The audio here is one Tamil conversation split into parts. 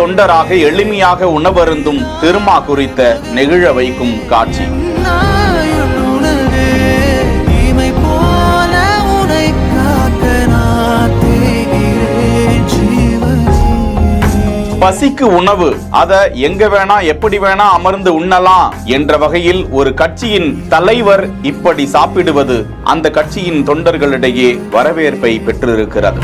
தொண்டராக எளிமையாக உணவருந்தும் திருமா குறித்த நெகிழ வைக்கும் காட்சி. பசிக்கு உணவு, அத எங்க வேணா எப்படி வேணா அமர்ந்து உண்ணலாம் என்ற வகையில் ஒரு கட்சியின் தலைவர் இப்படி சாப்பிடுவது அந்த கட்சியின் தொண்டர்களிடையே வரவேற்பை பெற்றிருக்கிறது.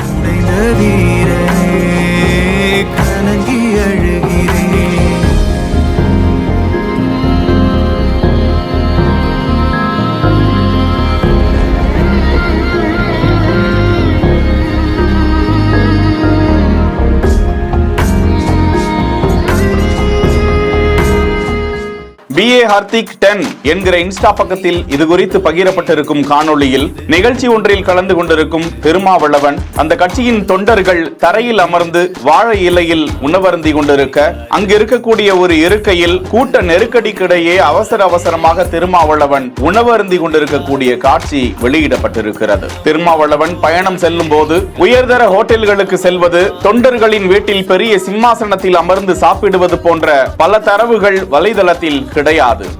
BA Harthik 10 என்கிற இன்ஸ்டா பக்கத்தில் இது குறித்து பகிரப்பட்டிருக்கும் காணொளியில் நிகழ்ச்சி ஒன்றில் கலந்து கொண்டிருக்கும் திருமாவளவன் அந்த கட்சியின் தொண்டர்கள் தரையில் அமர்ந்து வாழை இலையில் உணவருந்தி கொண்டிருக்க, அங்கு இருக்கக்கூடிய ஒரு இருக்கையில் கூட்ட நெருக்கடிக்கிடையே அவசரமாக திருமாவளவன் உணவருந்தி கொண்டிருக்கக்கூடிய காட்சி வெளியிடப்பட்டிருக்கிறது. திருமாவளவன் பயணம் செல்லும் போது உயர்தர ஹோட்டல்களுக்கு செல்வது, தொண்டர்களின் வீட்டில் பெரிய சிம்மாசனத்தில் அமர்ந்து சாப்பிடுவது போன்ற பல தரவுகள் வலைதளத்தில் கிடையாது.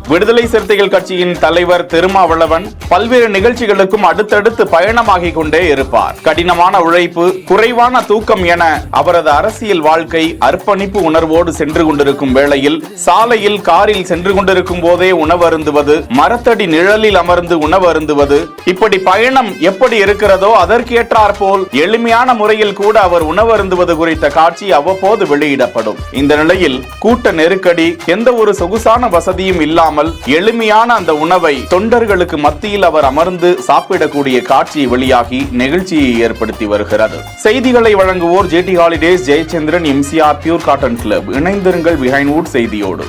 விடுதலை சிறுத்தைகள் கட்சியின் தலைவர் திருமாவளவன் பல்வேறு நிகழ்ச்சிகளுக்கும் அடுத்தடுத்து பயணமாகிக் கொண்டே இருப்பார். கடினமான உழைப்பு, குறைவான தூக்கம் என அவரது அரசியல் வாழ்க்கை அர்ப்பணிப்பு உணர்வோடு சென்று கொண்டிருக்கும் வேளையில் சாலையில் காரில் சென்று கொண்டிருக்கும் போதே உணவருந்துவது, மரத்தடி நிழலில் அமர்ந்து உணவருந்துவது, இப்படி பயணம் எப்படி இருக்கிறதோ அதற்கேற்றார் போல் எளிமையான முறையில் கூட அவர் உணவருந்துவது குறித்த காட்சி அவ்வப்போது வெளியிடப்படும். இந்த நிலையில் கூட்ட நெருக்கடி, எந்த ஒரு சொகுசான வசதியும் இல்லாமல் எளிமையான அந்த உணவை தொண்டர்களுக்கு மத்தியில் அவர் அமர்ந்து சாப்பிடக்கூடிய காட்சி வெளியாகி நெகிழ்ச்சியை ஏற்படுத்தி வருகிறது. செய்திகளை வழங்குவோர் GT Holidays, Jayachandran, MCR, Pure Cotton Club. இணைந்திருங்கள் பிஹைண்ட் வுட் செய்தியோடு.